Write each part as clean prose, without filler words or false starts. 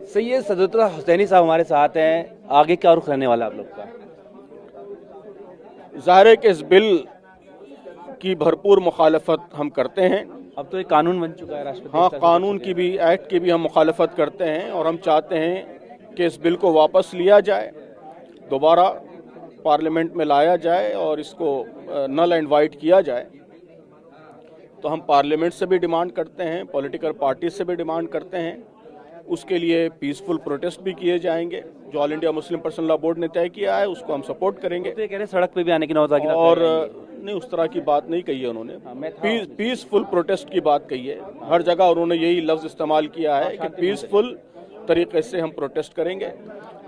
सैयद सदरुद्दौला हुसैनी साहब हमारे साथ हैं, आगे क्या रुख रहने वाला आप लोग का? ज़ाहिर है कि इस बिल की भरपूर मुखालफत हम करते हैं। अब तो एक कानून बन चुका है, राष्ट्रपति हाँ, स्तर कानून पर की भी, एक्ट की भी हम मुखालफत करते हैं और हम चाहते हैं कि इस बिल को वापस लिया जाए, दोबारा पार्लियामेंट में लाया जाए और इसको नल एंड वाइड किया जाए। तो हम पार्लियामेंट से भी डिमांड करते हैं, पॉलिटिकल पार्टी से भी डिमांड करते हैं। उसके लिए पीसफुल प्रोटेस्ट भी किए जाएंगे। जो all India Muslim personal law board ने तय किया है उसको हम सपोर्ट करेंगे। तो ये कह रहे हैं सड़क पे भी आने की नौबत आ और नहीं, उस तरह की बात नहीं कही है उन्होंने। पीसफुल प्रोटेस्ट की बात कही है। हर जगह उन्होंने यही लफ्ज इस्तेमाल किया है कि पीसफुल तरीके से हम प्रोटेस्ट करेंगे।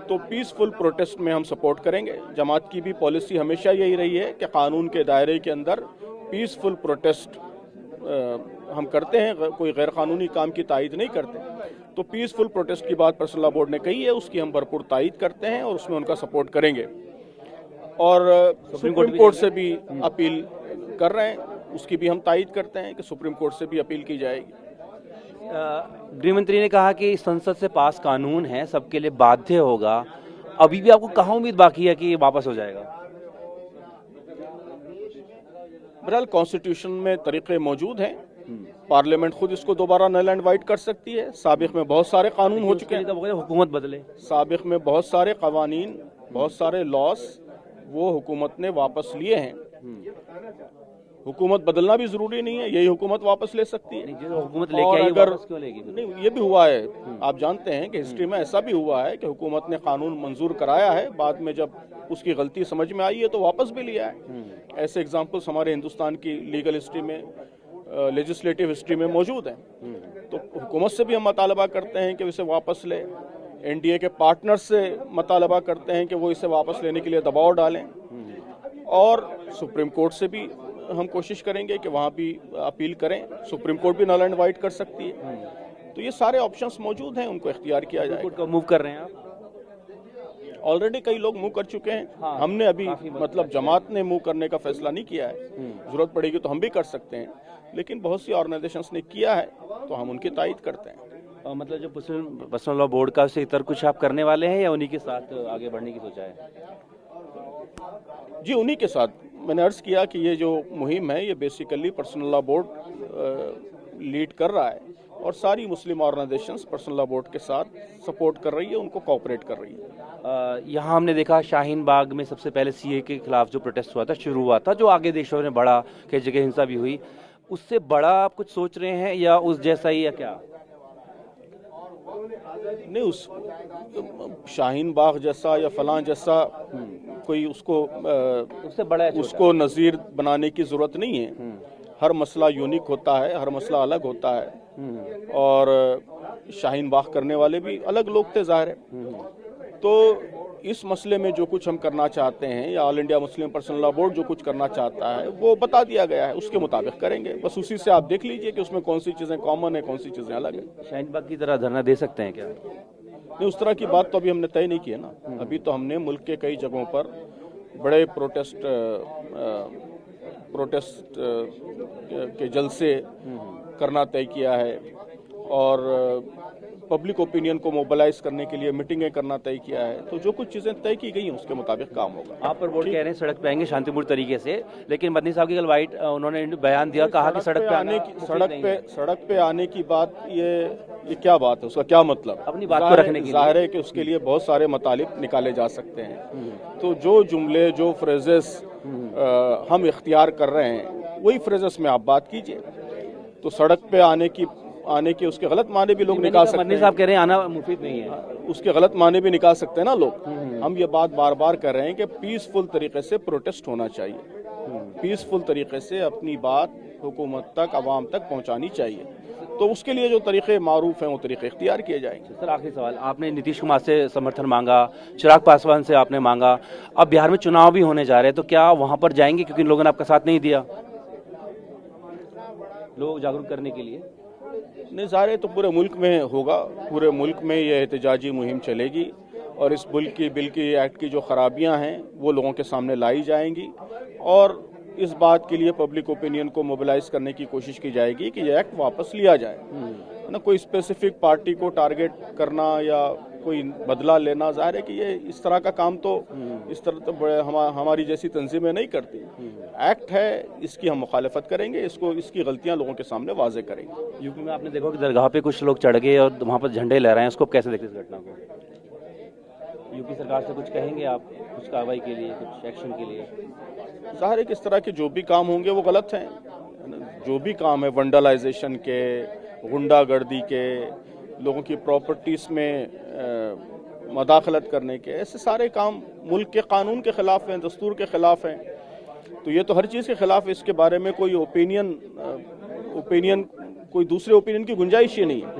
तो पीसफुल प्रोटेस्ट में हम सपोर्ट करेंगे। जमात की भी पॉलिसी हमेशा यही रही है कि कानून के दायरे के अंदर पीसफुल प्रोटेस्ट हम करते हैं, कोई गैर कानूनी काम की तायद नहीं करते। तो पीसफुल प्रोटेस्ट की बात पर्सनल लॉ बोर्ड ने कही है, उसकी हम भरपूर तायद करते हैं और उसमें उनका सपोर्ट करेंगे। और सुप्रीम कोर्ट से भी अपील कर रहे हैं, उसकी भी हम तायद करते हैं कि सुप्रीम कोर्ट से भी अपील की जाएगी। गृह मंत्री ने कहा कि संसद से पास कानून है, सबके लिए बाध्य होगा। अभी भी आपको कहाँ उम्मीद बाकी है कि ये वापस हो जाएगा? बहरहाल कॉन्स्टिट्यूशन में तरीके मौजूद हैं। पार्लियामेंट खुद इसको दोबारा नल एंड वाइड कर सकती है। साबिक में बहुत सारे कानून हो चुके हैं, हुकूमत बदले। साबिक में बहुत सारे कवानीन, बहुत सारे लॉस वो हुकूमत ने वापस लिए हैं। हुकूमत बदलना भी जरूरी नहीं है, यही हुकूमत वापस ले सकती है। हुकूमत और अगर क्यों लेगी? नहीं, ये भी हुआ है, आप जानते हैं कि हिस्ट्री में ऐसा भी हुआ है कि हुकूमत ने कानून मंजूर कराया है, बाद में जब उसकी गलती समझ में आई है तो वापस भी लिया है। ऐसे एग्जाम्पल्स हमारे हिंदुस्तान की लीगल हिस्ट्री में, लेजिस्लेटिव हिस्ट्री में मौजूद हैं। तो हुकूमत से भी हम मुतालबा करते हैं कि इसे वापस ले। एनडीए के पार्टनर से मुतालबा करते हैं कि वो इसे वापस लेने के लिए दबाव डालें। और सुप्रीम कोर्ट से भी हम कोशिश करेंगे कि वहाँ भी अपील करें। सुप्रीम कोर्ट भी नल एंड वाइड कर सकती है। तो ये सारे ऑप्शंस मौजूद हैं, उनको इख्तियार किया जाएगा। मूव कर रहे हैं आप? ऑलरेडी कई लोग मूव कर चुके हैं। हाँ, हमने अभी मतलब जमात ने मूव करने का फैसला नहीं किया है। जरूरत पड़ेगी तो हम भी कर सकते हैं, लेकिन बहुत सी ऑर्गेनाइजेशंस ने किया है तो हम उनकी तायद करते हैं। मतलब जो पर्सनल लॉ बोर्ड का उससे इतर कुछ आप करने वाले हैं या उन्हीं के साथ आगे बढ़ने की सोचा है? जी, उन्हीं के साथ। मैंने अर्ज किया कि ये जो मुहिम है ये basically personal law board lead कर रहा है और सारी मुस्लिम ऑर्गेनाइजेशंस पर्सनल लॉ बोर्ड के साथ सपोर्ट कर रही है, उनको कोऑपरेट कर रही है। यहाँ हमने देखा शाहीन बाग में सबसे पहले सीए के खिलाफ जो प्रोटेस्ट हुआ था, शुरू हुआ था, जो आगे देशों में बढ़ा, कई जगह हिंसा भी हुई। उससे बड़ा आप कुछ सोच रहे हैं या उस जैसा ही या क्या? नहीं, उस शाहीन बाग जैसा या फलां जैसा कोई उससे बड़ा उसको नज़ीर बनाने की जरूरत नहीं है। हर मसला यूनिक होता है, हर मसला अलग होता है और शाहीन बाग करने वाले भी अलग लोग थे, जाहिर है। तो इस मसले में जो कुछ हम करना चाहते हैं या all India Muslim personal law board जो कुछ करना चाहता है वो बता दिया गया है, उसके मुताबिक करेंगे। बस उसी से आप देख लीजिए कि उसमें कौन सी चीज़ें कॉमन है, कौन सी चीज़ें अलग है। शाहीन बाग की तरह धरना दे सकते हैं क्या? नहीं, उस तरह की बात तो अभी हमने तय नहीं की है ना। अभी तो हमने मुल्क के कई जगहों पर बड़े प्रोटेस्ट के जलसे करना तय किया है और पब्लिक ओपिनियन को मोबिलाइज करने के लिए मीटिंगें करना तय किया है। तो जो कुछ चीज़ें तय की गई हैं उसके मुताबिक काम होगा। आप पर बोर्ड कह रहे हैं सड़क पे आएंगे शांतिपूर्ण तरीके से, लेकिन मदनी साहब की कल वाइट उन्होंने बयान दिया, कहा कि सड़क पे आने की बात, ये क्या बात है, उसका क्या मतलब? अपनी बात को रखने की जाहिर है कि उसके लिए बहुत सारे मतालिब निकाले जा सकते हैं। तो जो जुमले, जो फ्रेजेस हम इख्तियार कर रहे हैं वही फ्रेजेस में आप बात कीजिए। तो सड़क पे आने के उसके गलत माने भी लोग निकाल सकते हैं। मदनी साहब कह रहे हैं आना मुफीद नहीं है, उसके गलत माने भी निकाल सकते हैं ना लोग। हम ये बात बार बार कर रहे हैं कि पीसफुल तरीके से प्रोटेस्ट होना चाहिए, पीसफुल तरीके से अपनी बात हुकूमत तक, आवाम तक पहुंचानी चाहिए। तो उसके लिए जो तरीके मारूफ हैं वो तरीके इख्तियार किए जाएंगे। सर, आखिरी सवाल, आपने नीतीश कुमार से समर्थन मांगा, चिराग पासवान से आपने मांगा, अब बिहार में चुनाव भी होने जा रहे हैं, तो क्या वहां पर जाएंगे क्योंकि लोगों ने आपका साथ नहीं दिया लोग जागरूक करने के लिए? नहीं, ज़ाहिर तो पूरे मुल्क में होगा, पूरे मुल्क में ये एहतजाजी मुहिम चलेगी और इस बिल की एक्ट की जो खराबियां हैं वो लोगों के सामने लाई जाएंगी और इस बात के लिए पब्लिक ओपिनियन को मोबिलाइज करने की कोशिश की जाएगी कि यह एक्ट वापस लिया जाए। ना कोई स्पेसिफिक पार्टी को टारगेट करना या कोई बदला लेना, जाहिर है कि ये इस तरह का काम तो इस तरह तो हमारी जैसी तंजीमें नहीं करती। एक्ट है, इसकी हम मुखालफत करेंगे, इसको इसकी गलतियां लोगों के सामने वाजे करेंगे। यूपी में आपने देखा कि दरगाह पे कुछ लोग चढ़ गए और वहाँ पर झंडे लहराए हैं, उसको कैसे देखते हैं इस घटना को? यूपी सरकार से कुछ कहेंगे आप, कुछ कार्रवाई के लिए, कुछ एक्शन के लिए? जाहिर है कि इस तरह के जो भी काम होंगे वो गलत हैं। जो भी काम है वंडलाइजेशन के, गुंडागर्दी के, लोगों की प्रॉपर्टीज में मदाखलत करने के, ऐसे सारे काम मुल्क के कानून के खिलाफ हैं, दस्तूर के खिलाफ हैं। तो ये तो हर चीज़ के खिलाफ है। इसके बारे में कोई ओपिनियन कोई दूसरे ओपिनियन की गुंजाइश ही नहीं है।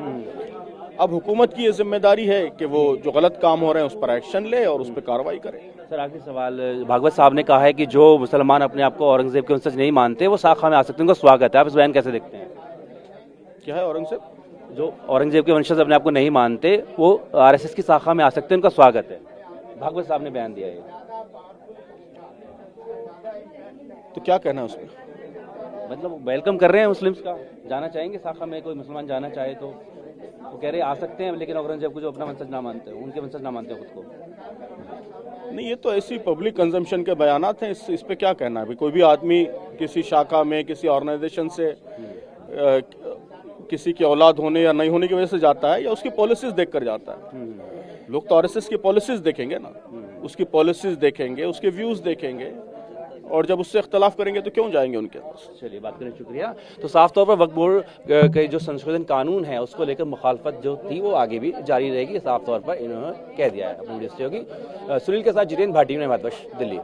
अब हुकूमत की ये जिम्मेदारी है कि वो जो गलत काम हो रहे हैं उस पर एक्शन ले और उस पर कार्रवाई करे। सर आखिरी सवाल, भागवत साहब ने कहा है कि जो मुसलमान अपने आप को औरंगजेब के वंशज नहीं मानते वो साखा में आ सकते हैं, उनका स्वागत है। आप इस बयान कैसे देखते हैं? क्या है औरंगजेब? जो औरंगजेब के वंशज अपने आप को नहीं मानते वो आरएसएस की शाखा में आ सकते हैं, उनका स्वागत है। भागवत साहब ने बयान दिया है। तो क्या कहना है उसमें? मतलब वेलकम कर रहे हैं मुस्लिम्स का, जाना चाहेंगे शाखा में, कोई मुसलमान जाना चाहे तो वो कह रहे आ सकते हैं, लेकिन औरंगजेब को जो अपना वंशज ना मानते हैं, उनके वंशज ना मानते हैं खुद को। नहीं, ये तो ऐसी पब्लिक कंजम्पशन के बयानात हैं। इस पे क्या कहना है? भाई कोई भी आदमी किसी शाखा में, किसी ऑर्गेनाइजेशन से किसी की औलाद होने या नहीं होने की वजह से जाता है या उसकी पॉलिसीज देख कर जाता है। लोग तो आरएसएस की पॉलिसीज देखेंगे ना, उसकी पॉलिसीज देखेंगे, उसके व्यूज देखेंगे, और जब उससे इख्तलाफ करेंगे तो क्यों जाएंगे उनके पास। चलिए, बात करने शुक्रिया। तो साफ तौर पर वक्फ बोर्ड के जो संशोधन कानून है उसको लेकर मुखालफत जो थी वो आगे भी जारी रहेगी, साफ तौर पर इन्होंने कह दिया है। अपनी वीडियो से होगी सुनील के साथ जितेंद्र भाटी, दिल्ली।